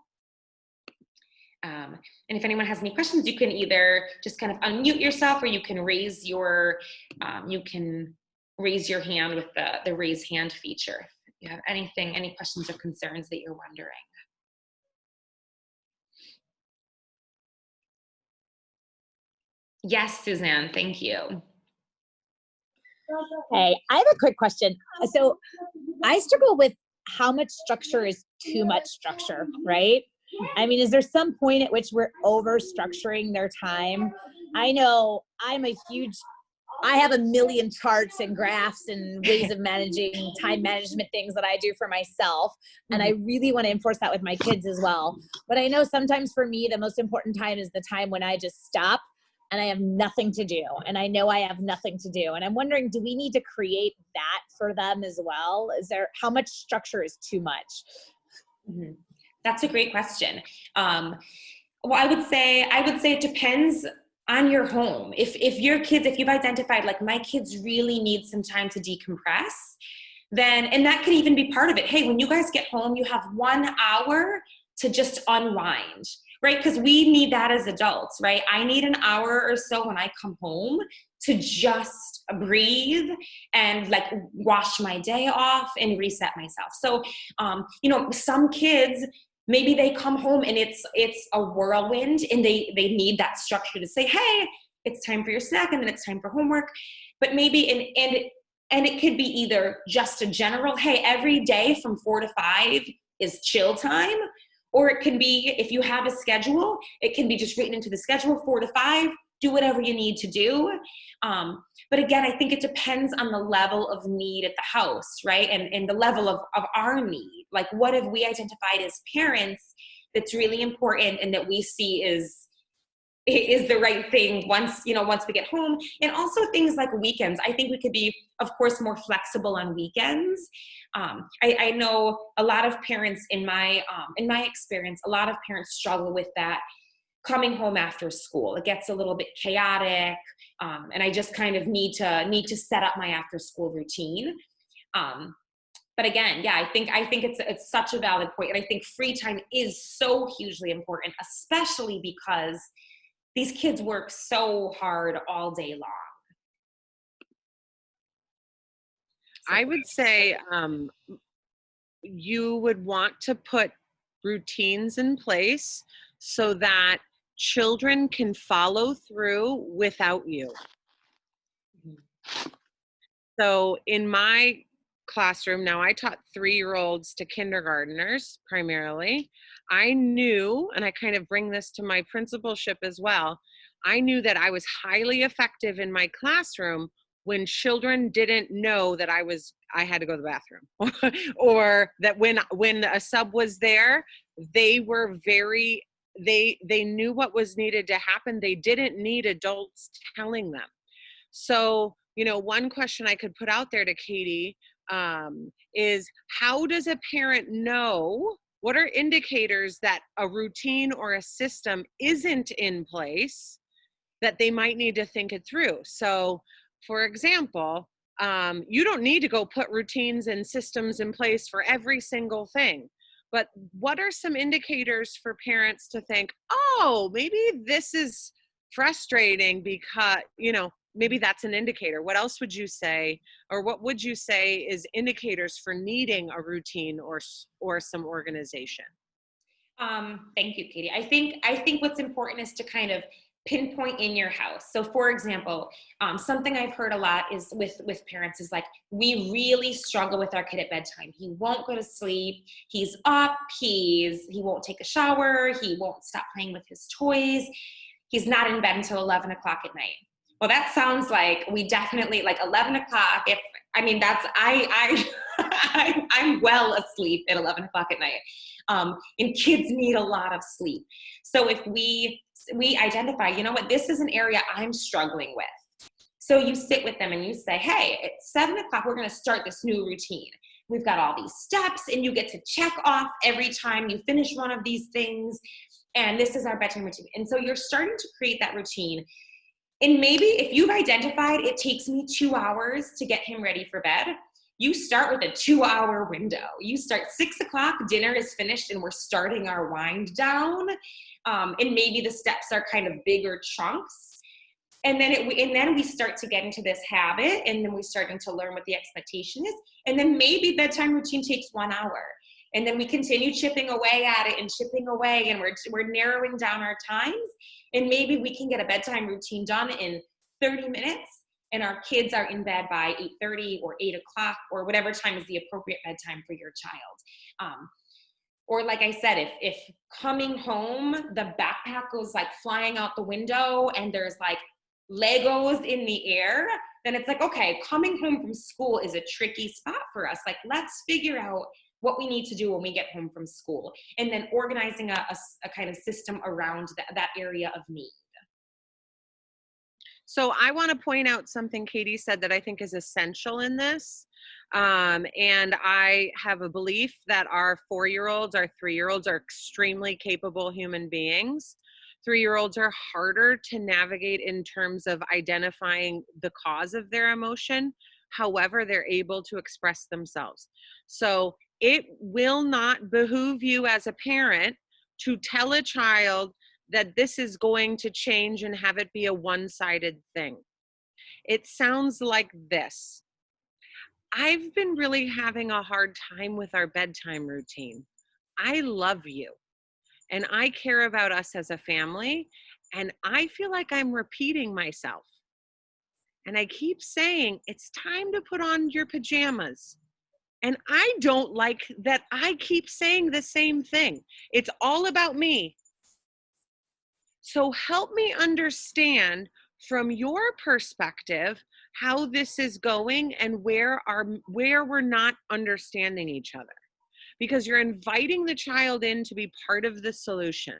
And if anyone has any questions, you can either just kind of unmute yourself, or you can raise your hand with the raise hand feature. If you have any questions or concerns that you're wondering. Yes, Suzanne, thank you. Hey, I have a quick question. So I struggle with how much structure is too much structure, right? I mean, is there some point at which we're over structuring their time? I know I'm a huge I have a million charts and graphs and ways of managing time management things that I do for myself. And I really want to enforce that with my kids as well. But I know sometimes for me, the most important time is the time when I just stop and I have nothing to do. And I know I have nothing to do. And I'm wondering, do we need to create that for them as well? How much structure is too much? Mm-hmm. That's a great question. Well, I would say it depends on your home. If you've identified like my kids really need some time to decompress, then, and that could even be part of it. Hey, when you guys get home, you have 1 hour to just unwind, right? Because we need that as adults, right? I need an hour or so when I come home to just breathe and like wash my day off and reset myself. So, some kids, maybe they come home and it's a whirlwind and they need that structure to say, hey, it's time for your snack and then it's time for homework. But maybe, and it could be either just a general, hey, every day from 4 to 5 is chill time. Or it can be, if you have a schedule, it can be just written into the schedule, 4 to 5, do whatever you need to do. But again, I think it depends on the level of need at the house, right? And the level of our need. Like, what have we identified as parents that's really important and that we see is the right thing once we get home. And also things like weekends. I think we could be, of course, more flexible on weekends. I know a lot of parents in my experience, a lot of parents struggle with that coming home after school. It gets a little bit chaotic. And I just kind of need to set up my after school routine. But again, yeah, I think it's such a valid point. And I think free time is so hugely important, especially because these kids work so hard all day long. I would say you would want to put routines in place so that children can follow through without you. So in my classroom, now I taught 3-year-olds to kindergartners primarily. I knew, and I kind of bring this to my principalship as well, I knew that I was highly effective in my classroom when children didn't know that I had to go to the bathroom or that when a sub was there, they were they knew what was needed to happen. They didn't need adults telling them. So, one question I could put out there to Katie is, how does a parent know, what are indicators that a routine or a system isn't in place that they might need to think it through? So, for example, you don't need to go put routines and systems in place for every single thing. But what are some indicators for parents to think, oh, maybe this is frustrating because, maybe that's an indicator. What else would you say, or what would you say is indicators for needing a routine or some organization? Thank you, Katie. I think what's important is to kind of pinpoint in your house. So for example, something I've heard a lot is with parents is like, we really struggle with our kid at bedtime. He won't go to sleep. He's up. He won't take a shower. He won't stop playing with his toys. He's not in bed until 11 o'clock at night. Well, that sounds like we definitely, like 11 o'clock. I'm well asleep at 11 o'clock at night. And kids need a lot of sleep. So if we identify, this is an area I'm struggling with. So you sit with them and you say, hey, at 7 o'clock, we're going to start this new routine. We've got all these steps and you get to check off every time you finish one of these things. And this is our bedtime routine. And so you're starting to create that routine. And maybe if you've identified it takes me 2 hours to get him ready for bed, you start with a 2-hour window. You start 6 o'clock, dinner is finished, and we're starting our wind down. And maybe the steps are kind of bigger chunks. And then we start to get into this habit, and then we're starting to learn what the expectation is. And then maybe bedtime routine takes 1 hour. And then we continue chipping away at it and chipping away, and we're narrowing down our times. And maybe we can get a bedtime routine done in 30 minutes, and our kids are in bed by 8:30 or 8 o'clock or whatever time is the appropriate bedtime for your child. Or like I said, if coming home, the backpack goes like flying out the window and there's like Legos in the air, then it's like, okay, coming home from school is a tricky spot for us. Like, let's figure out what we need to do when we get home from school, and then organizing a kind of system around that area of need. So I want to point out something Katie said that I think is essential in this. And I have a belief that our 4-year-olds, our 3-year-olds are extremely capable human beings. 3-year-olds are harder to navigate in terms of identifying the cause of their emotion. However, they're able to express themselves. So it will not behoove you as a parent to tell a child that this is going to change and have it be a one-sided thing. It sounds like this. I've been really having a hard time with our bedtime routine. I love you and I care about us as a family, and I feel like I'm repeating myself. And I keep saying, it's time to put on your pajamas. And I don't like that I keep saying the same thing. It's all about me. So help me understand from your perspective how this is going and where we're not understanding each other, because you're inviting the child in to be part of the solution.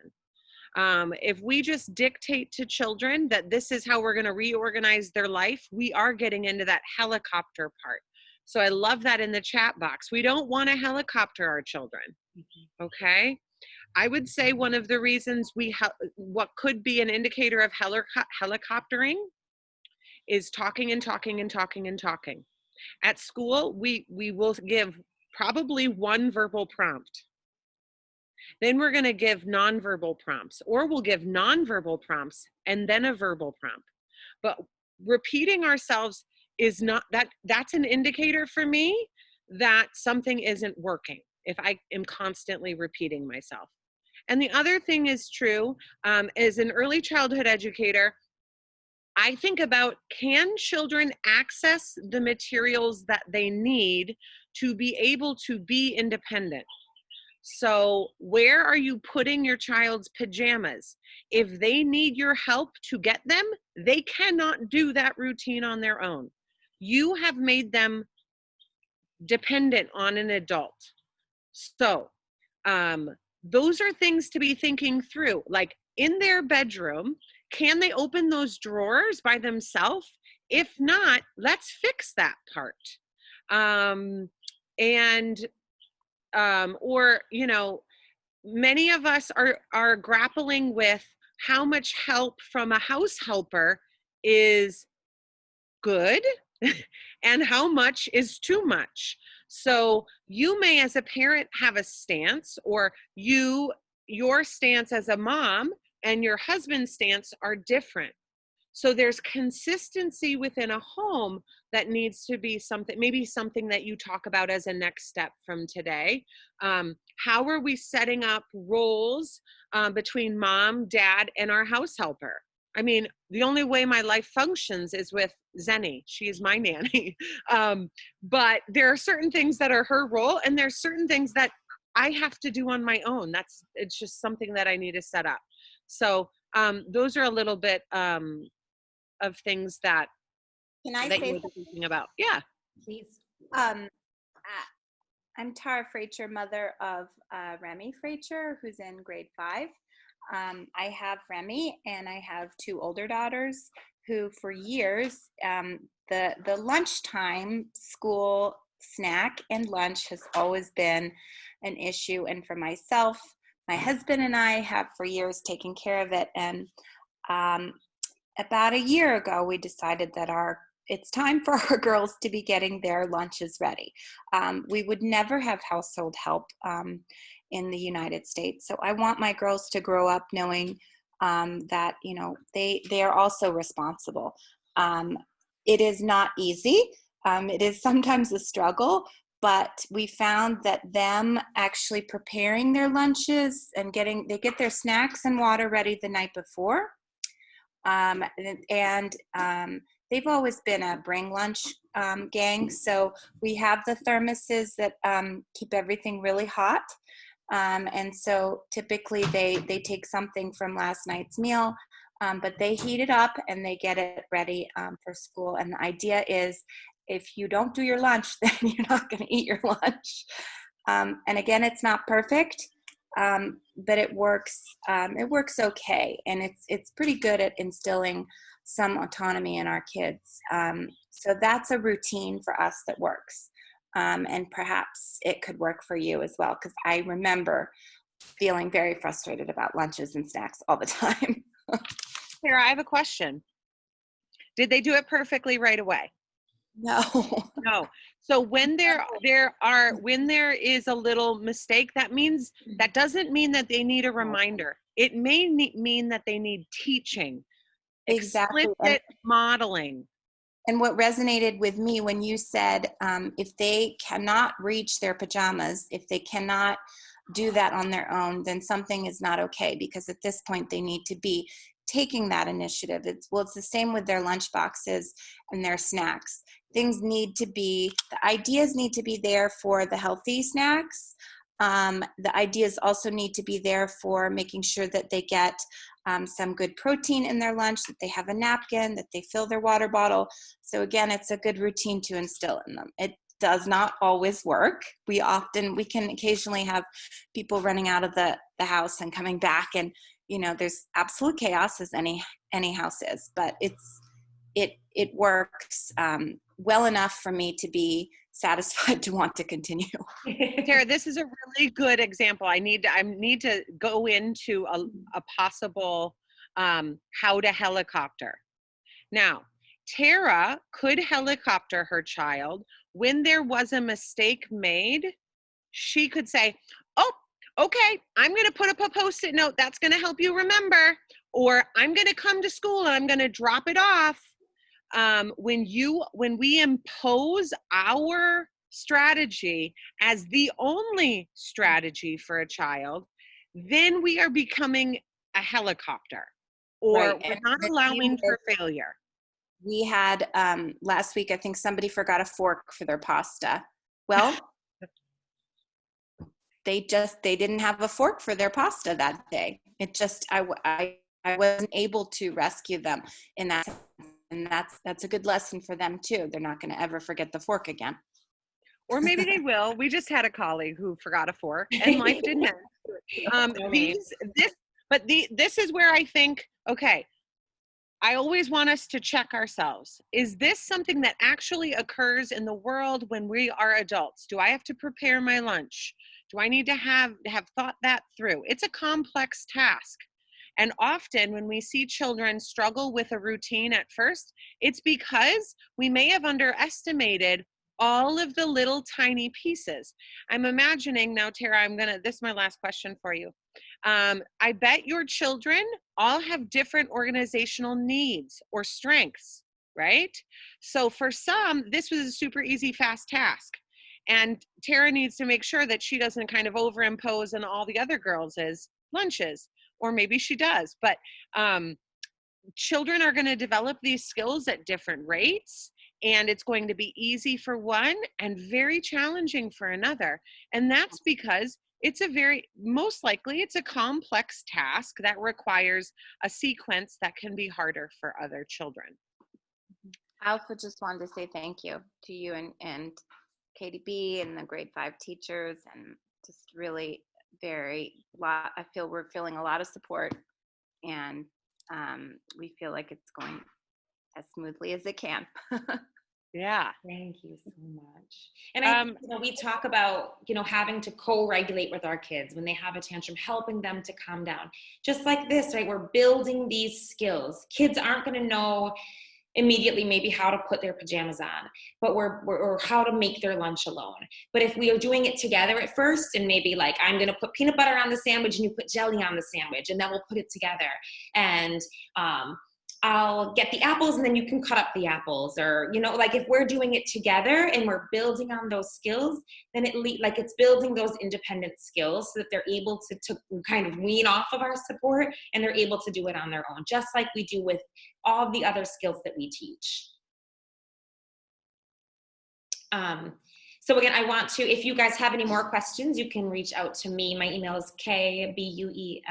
If we just dictate to children that this is how we're going to reorganize their life, we are getting into that helicopter part. So I love that in the chat box. We don't want to helicopter our children. Okay. I would say one of the reasons what could be an indicator of helicoptering is talking and talking and talking and talking. At school, we will give probably one verbal prompt. Then we're going to give nonverbal prompts, or we'll give nonverbal prompts and then a verbal prompt. But repeating ourselves is not, that's an indicator for me that something isn't working if I am constantly repeating myself. And the other thing is true, as an early childhood educator, I think about, can children access the materials that they need to be able to be independent? So where are you putting your child's pajamas? If they need your help to get them, they cannot do that routine on their own. You have made them dependent on an adult. So those are things to be thinking through. Like, in their bedroom, can they open those drawers by themselves? If not, let's fix that part. Or, you know, many of us are grappling with how much help from a house helper is good and how much is too much. So you may, as a parent, have a stance, or your stance as a mom and your husband's stance are different. So there's consistency within a home that needs to be something, maybe something that you talk about as a next step from today. How are we setting up roles between mom, dad, and our house helper? I mean, the only way my life functions is with Zenny. She is my nanny. But there are certain things that are her role, and there's certain things that I have to do on my own. It's just something that I need to set up. So those are a little bit of things that Can I that say you would be thinking about. Yeah. Please. I'm Tara Fracher, mother of Remy Fracher, who's in grade 5. I have Remy, and I have 2 older daughters who, for years, the lunchtime school snack and lunch has always been an issue. And for myself, my husband and I have for years taken care of it. And about a year ago, we decided that it's time for our girls to be getting their lunches ready. We would never have household help in the United States. So I want my girls to grow up knowing that, you know, they are also responsible. It is not easy. It is sometimes a struggle, but we found that them actually preparing their lunches and they get their snacks and water ready the night before. They've always been a bring lunch gang. So we have the thermoses that keep everything really hot. And so typically they take something from last night's meal. but they heat it up and they get it ready for school. And the idea is, if you don't do your lunch, then you're not going to eat your lunch. And again, it's not perfect, but it works. It works okay, and it's pretty good at instilling some autonomy in our kids. So that's a routine for us that works, and perhaps it could work for you as well. Because I remember feeling very frustrated about lunches and snacks all the time. Sarah, I have a question. Did they do it perfectly right away? No. No. So when there is a little mistake, that doesn't mean that they need a reminder. It may mean that they need teaching, Exactly. explicit modeling. And what resonated with me when you said, if they cannot reach their pajamas, if they cannot do that on their own, then something is not okay, because at this point they need to be taking that initiative. It's the same with their lunch boxes and their snacks. The ideas need to be there for the healthy snacks. The ideas also need to be there for making sure that they get some good protein in their lunch, that they have a napkin, that they fill their water bottle. So again, it's a good routine to instill in them. It does not always work. We can occasionally have people running out of the house and coming back, and there's absolute chaos, as any house is, but it works well enough for me to be satisfied to want to continue. Tara, this is a really good example. I need to go into a possible how to helicopter. Now, Tara could helicopter her child when there was a mistake made. She could say, "Oh, okay, I'm going to put up a Post-it note that's going to help you remember," or "I'm going to come to school and I'm going to drop it off." When we impose our strategy as the only strategy for a child, then we are becoming a helicopter, or Right. we're not allowing for failure. We had last week, I think somebody forgot a fork for their pasta. Well, they didn't have a fork for their pasta that day. I wasn't able to rescue them in that. And that's a good lesson for them too. They're not going to ever forget the fork again. Or maybe they will. We just had a colleague who forgot a fork, and life didn't end. This is where I think, okay, I always want us to check ourselves. Is this something that actually occurs in the world when we are adults? Do I have to prepare my lunch? Do I need to have thought that through? It's a complex task. And often when we see children struggle with a routine at first, it's because we may have underestimated all of the little tiny pieces. I'm imagining now, Tara, this is my last question for you. I bet your children all have different organizational needs or strengths, right? So for some, this was a super easy, fast task. And Tara needs to make sure that she doesn't kind of overimpose on all the other girls' lunches. Or maybe she does, but children are going to develop these skills at different rates, and it's going to be easy for one and very challenging for another. And that's because most likely it's a complex task that requires a sequence that can be harder for other children. I also just wanted to say thank you to you and Katie B and the grade 5 teachers, and just really I feel we're feeling a lot of support, and we feel like it's going as smoothly as it can. Yeah. Thank you so much. And I we talk about, having to co-regulate with our kids when they have a tantrum, helping them to calm down. Just like this, right? We're building these skills. Kids aren't going to know immediately maybe how to put their pajamas on, but or how to make their lunch alone. But if we are doing it together at first, and maybe like, I'm going to put peanut butter on the sandwich and you put jelly on the sandwich, and then we'll put it together. And I'll get the apples and then you can cut up the apples, or, if we're doing it together and we're building on those skills, then it's building those independent skills so that they're able to kind of wean off of our support, and they're able to do it on their own, just like we do with all the other skills that we teach. So again, I want to, if you guys have any more questions, you can reach out to me. My email is kbuell@res.ma,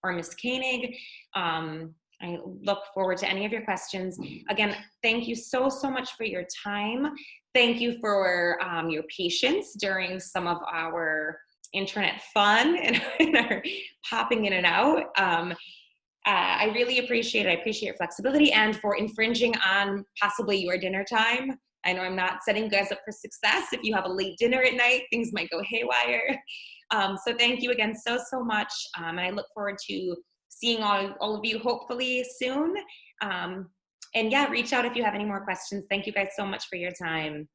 or Ms. Koenig. I look forward to any of your questions. Again, thank you so much for your time. Thank you for your patience during some of our internet fun and our popping in and out. I really appreciate it. I appreciate your flexibility and for infringing on possibly your dinner time. I know I'm not setting you guys up for success. If you have a late dinner at night, things might go haywire. So thank you again so much. And I look forward to seeing all of you hopefully soon. And yeah, reach out if you have any more questions. Thank you guys so much for your time.